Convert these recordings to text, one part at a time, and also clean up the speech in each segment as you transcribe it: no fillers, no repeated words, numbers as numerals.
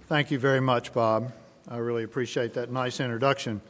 Thank you very much, Bob. I really appreciate that nice introduction.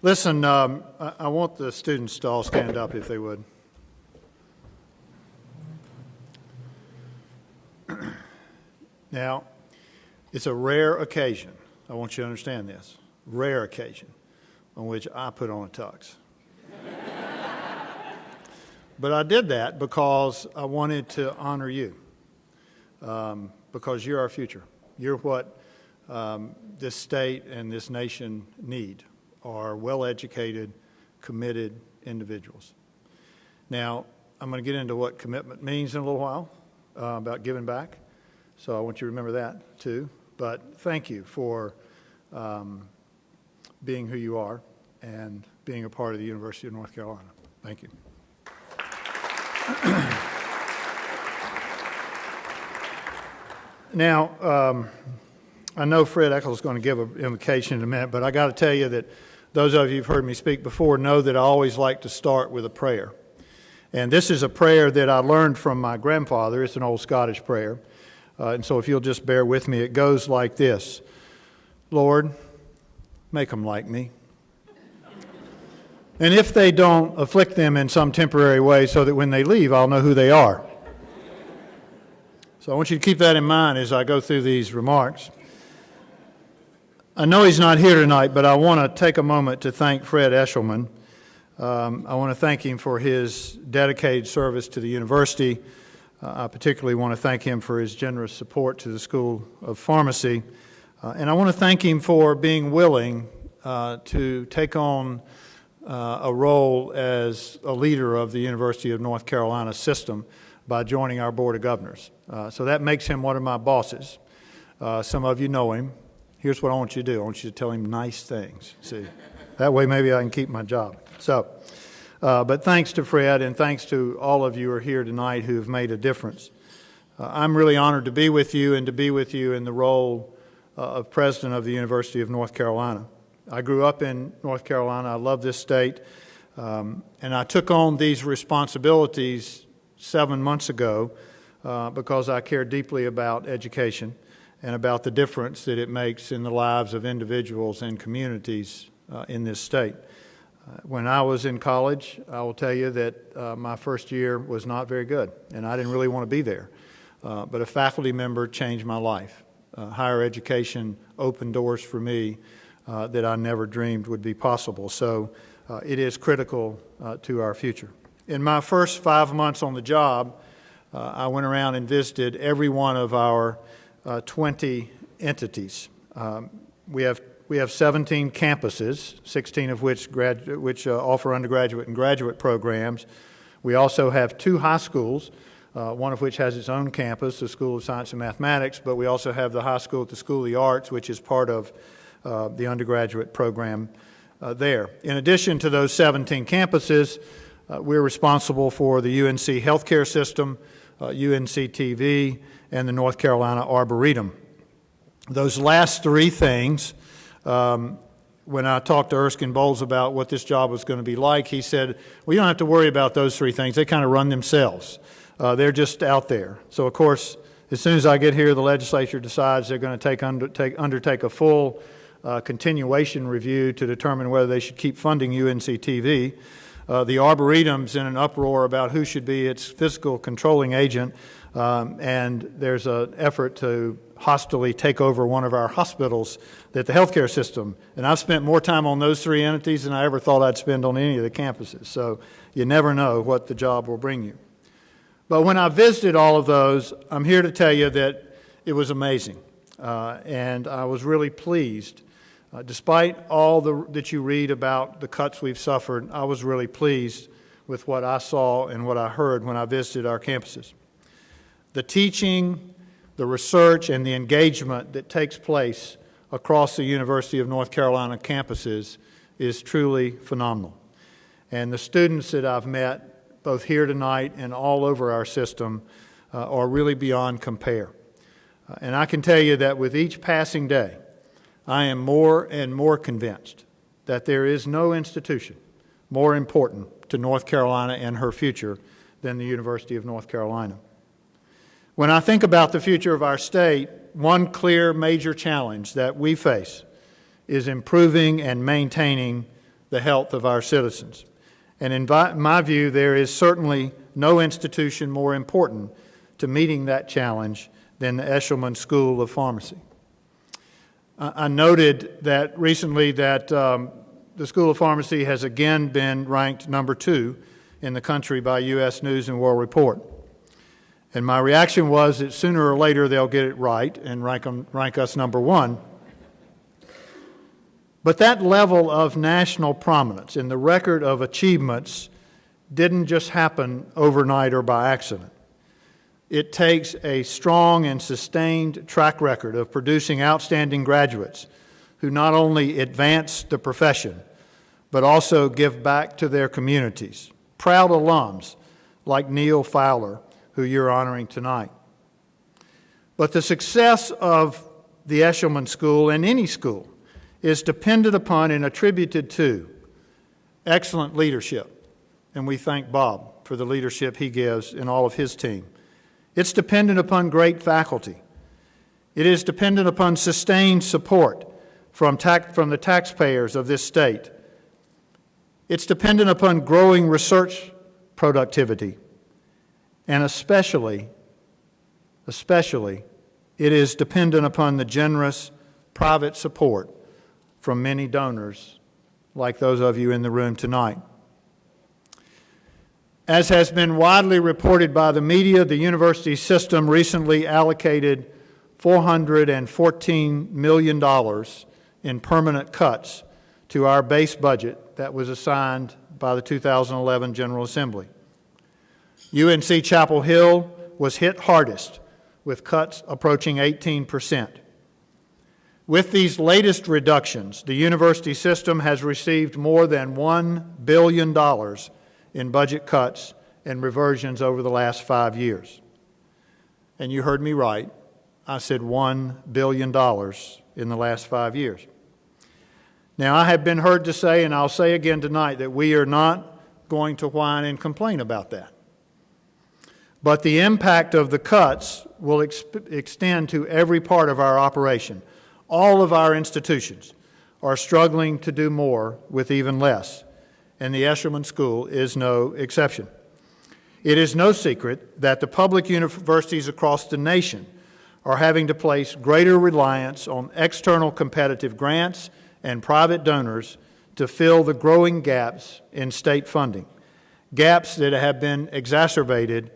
Listen, I want the students to all stand up if they would. Now, it's a rare occasion, I want you to understand this, rare occasion on which I put on a tux. But I did that because I wanted to honor you, because you're our future. You're what this state and this nation need, are well-educated, committed individuals. Now, I'm going to get into what commitment means in a little while, about giving back. So I want you to remember that too. But thank you for being who you are and being a part of the University of North Carolina. Thank you. Now, I know Fred Eccles is going to give an invocation in a minute, but I got to tell you that those of you who've heard me speak before know that I always like to start with a prayer. And this is a prayer that I learned from my grandfather. It's an old Scottish prayer. And so if you'll just bear with me, it goes like this. Lord, make them like me. And if they don't, afflict them in some temporary way so that when they leave, I'll know who they are. So I want you to keep that in mind as I go through these remarks. I know he's not here tonight, but I want to take a moment to thank Fred Eshelman. I want to thank him for his dedicated service to the university. I particularly want to thank him for his generous support to the School of Pharmacy. And I want to thank him for being willing to take on a role as a leader of the University of North Carolina system by joining our Board of Governors. So that makes him one of my bosses. Some of you know him. Here's what I want you to do. I want you to tell him nice things. See, that way maybe I can keep my job. So, but thanks to Fred and thanks to all of you who are here tonight who have made a difference. I'm really honored to be with you and to be with you in the role of president of the University of North Carolina. I grew up in North Carolina. I love this state. And I took on these responsibilities 7 months ago because I care deeply about education and about the difference that it makes in the lives of individuals and communities in this state. When I was in college, I will tell you that my first year was not very good, and I didn't really want to be there. But a faculty member changed my life. Higher education opened doors for me that I never dreamed would be possible. So it is critical to our future. In my first 5 months on the job, I went around and visited every one of our 20 entities. We have 17 campuses, 16 of which offer undergraduate and graduate programs. We also have 2 high schools, one of which has its own campus, the School of Science and Mathematics, but we also have the high school at the School of the Arts, which is part of the undergraduate program there. In addition to those 17 campuses, we're responsible for the UNC healthcare system, UNC TV, and the North Carolina Arboretum. Those last 3 things, when I talked to Erskine Bowles about what this job was going to be like, he said, well, you don't have to worry about those 3 things. They kind of run themselves. They're just out there. So, of course, as soon as I get here, the legislature decides they're going to undertake a full continuation review to determine whether they should keep funding UNC TV. The Arboretum's in an uproar about who should be its fiscal controlling agent, and there's an effort to hostilely take over one of our hospitals at the healthcare system. And I've spent more time on those 3 entities than I ever thought I'd spend on any of the campuses. So you never know what the job will bring you. But when I visited all of those, I'm here to tell you that it was amazing. And I was really pleased. Despite all that you read about the cuts we've suffered, I was really pleased with what I saw and what I heard when I visited our campuses. The teaching, the research, and the engagement that takes place across the University of North Carolina campuses is truly phenomenal. And the students that I've met, both here tonight and all over our system, are really beyond compare. And I can tell you that with each passing day, I am more and more convinced that there is no institution more important to North Carolina and her future than the University of North Carolina. When I think about the future of our state, one clear major challenge that we face is improving and maintaining the health of our citizens. And in my view, there is certainly no institution more important to meeting that challenge than the Eshelman School of Pharmacy. I noted that recently that the School of Pharmacy has again been ranked number 2 in the country by U.S. News and World Report. And my reaction was that sooner or later they'll get it right and rank us number 1. But that level of national prominence and the record of achievements didn't just happen overnight or by accident. It takes a strong and sustained track record of producing outstanding graduates who not only advance the profession, but also give back to their communities. Proud alums like Neil Fowler, who you're honoring tonight. But the success of the Eshelman School and any school is dependent upon and attributed to excellent leadership. And we thank Bob for the leadership he gives and all of his team. It's dependent upon great faculty. It is dependent upon sustained support from the taxpayers of this state. It's dependent upon growing research productivity. And especially, it is dependent upon the generous private support from many donors like those of you in the room tonight. As has been widely reported by the media, the university system recently allocated $414 million in permanent cuts to our base budget that was assigned by the 2011 General Assembly. UNC Chapel Hill was hit hardest with cuts approaching 18%. With these latest reductions, the university system has received more than $1 billion in budget cuts and reversions over the last 5 years. And you heard me right. I said $1 billion in the last 5 years. Now, I have been heard to say, and I'll say again tonight, that we are not going to whine and complain about that. But the impact of the cuts will extend to every part of our operation. All of our institutions are struggling to do more with even less, and the Eshelman School is no exception. It is no secret that the public universities across the nation are having to place greater reliance on external competitive grants and private donors to fill the growing gaps in state funding, gaps that have been exacerbated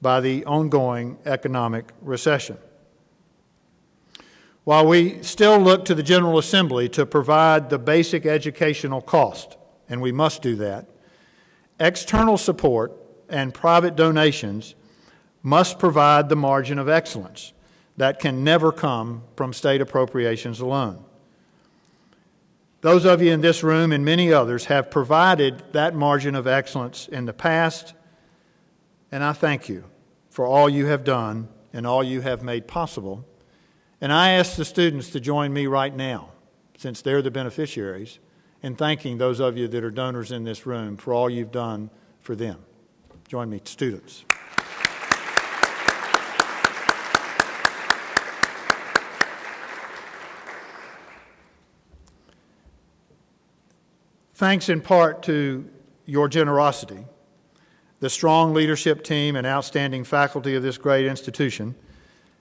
by the ongoing economic recession. While we still look to the General Assembly to provide the basic educational cost, and we must do that, external support and private donations must provide the margin of excellence that can never come from state appropriations alone. Those of you in this room and many others have provided that margin of excellence in the past, and I thank you for all you have done and all you have made possible. And I ask the students to join me right now, since they're the beneficiaries, in thanking those of you that are donors in this room for all you've done for them. Join me, students. Thanks in part to your generosity, the strong leadership team and outstanding faculty of this great institution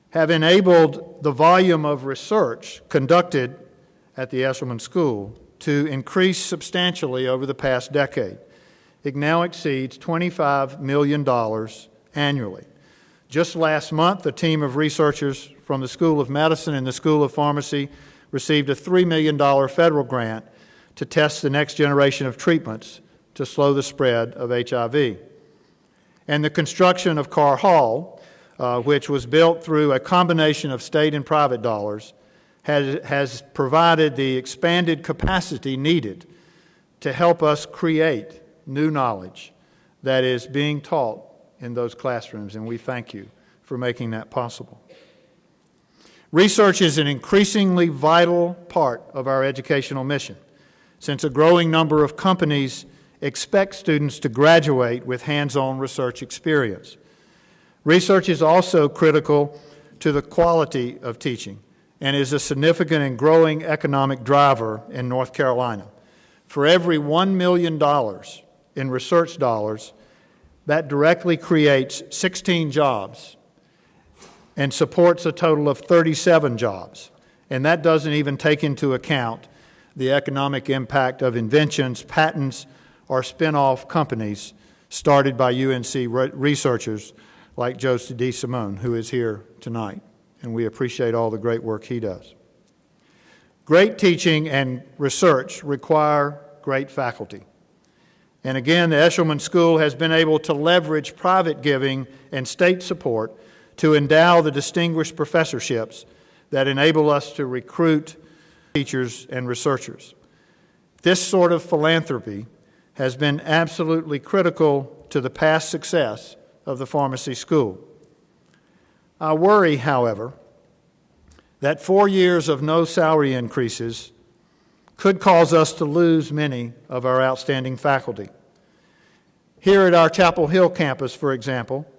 have enabled the volume of research conducted at the Eshelman School to increase substantially over the past decade. It now exceeds $25 million annually. Just last month, a team of researchers from the School of Medicine and the School of Pharmacy received a $3 million federal grant to test the next generation of treatments to slow the spread of HIV. And the construction of Carr Hall, which was built through a combination of state and private dollars, has provided the expanded capacity needed to help us create new knowledge that is being taught in those classrooms, and we thank you for making that possible. Research is an increasingly vital part of our educational mission, since a growing number of companies expect students to graduate with hands-on research experience. Research is also critical to the quality of teaching and is a significant and growing economic driver in North Carolina. For every $1 million in research dollars, that directly creates 16 jobs and supports a total of 37 jobs. And that doesn't even take into account the economic impact of inventions, patents, or spin-off companies started by UNC researchers like Joe DeSimone, who is here tonight. And we appreciate all the great work he does. Great teaching and research require great faculty. And again, the Eshelman School has been able to leverage private giving and state support to endow the distinguished professorships that enable us to recruit teachers and researchers. This sort of philanthropy has been absolutely critical to the past success of the pharmacy school. I worry, however, that 4 years of no salary increases could cause us to lose many of our outstanding faculty. Here at our Chapel Hill campus, for example,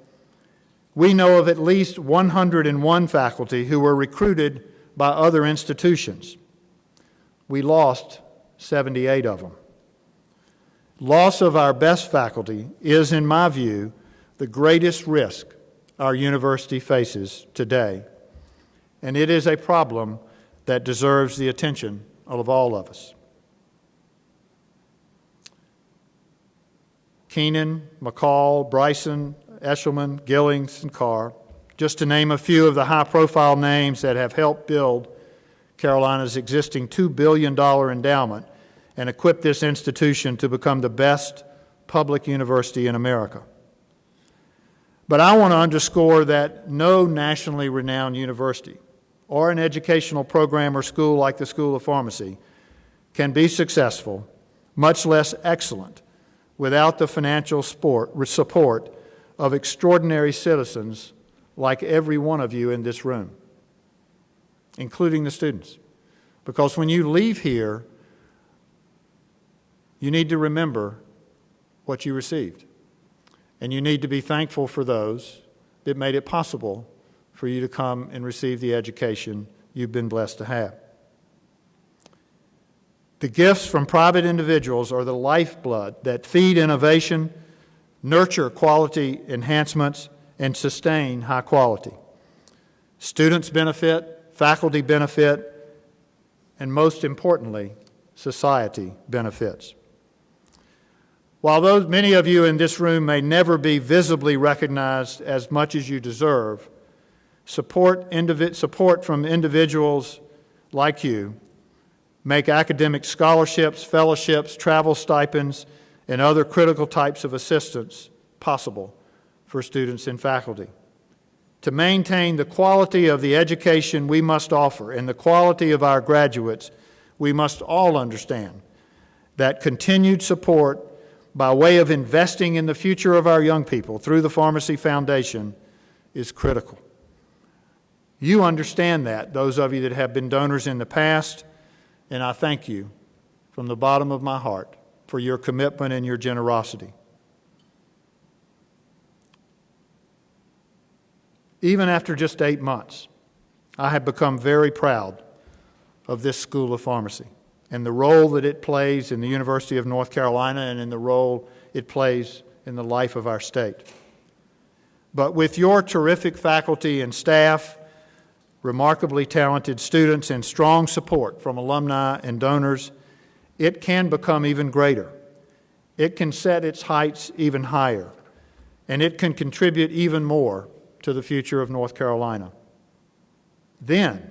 we know of at least 101 faculty who were recruited by other institutions. We lost 78 of them. Loss of our best faculty is, in my view, the greatest risk our university faces today, and it is a problem that deserves the attention of all of us. Keenan, McCall, Bryson, Eshelman, Gillings, and Carr, just to name a few of the high-profile names that have helped build Carolina's existing $2 billion endowment and equip this institution to become the best public university in America. But I want to underscore that no nationally renowned university or an educational program or school like the School of Pharmacy can be successful, much less excellent, without the financial support of extraordinary citizens like every one of you in this room, including the students. Because when you leave here, you need to remember what you received. And you need to be thankful for those that made it possible for you to come and receive the education you've been blessed to have. The gifts from private individuals are the lifeblood that feed innovation, nurture quality enhancements, and sustain high quality. Students benefit, faculty benefit, and most importantly, society benefits. While many of you in this room may never be visibly recognized as much as you deserve, support from individuals like you make academic scholarships, fellowships, travel stipends, and other critical types of assistance possible for students and faculty. To maintain the quality of the education we must offer and the quality of our graduates, we must all understand that continued support by way of investing in the future of our young people through the Pharmacy Foundation is critical. You understand that, those of you that have been donors in the past, and I thank you from the bottom of my heart for your commitment and your generosity. Even after just 8 months, I have become very proud of this School of Pharmacy and the role that it plays in the University of North Carolina and in the role it plays in the life of our state. But with your terrific faculty and staff, remarkably talented students, and strong support from alumni and donors, it can become even greater. It can set its heights even higher, and it can contribute even more to the future of North Carolina. Then,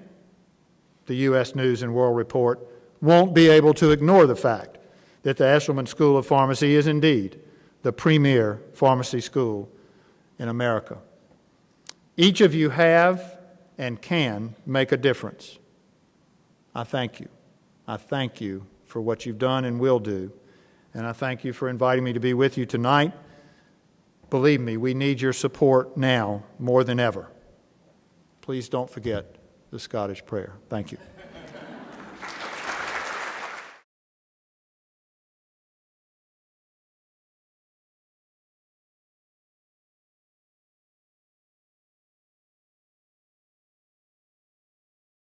the U.S. News and World Report won't be able to ignore the fact that the Eshelman School of Pharmacy is indeed the premier pharmacy school in America. Each of you have and can make a difference. I thank you. I thank you for what you've done and will do, and I thank you for inviting me to be with you tonight. Believe me, we need your support now more than ever. Please don't forget the Scottish prayer. Thank you.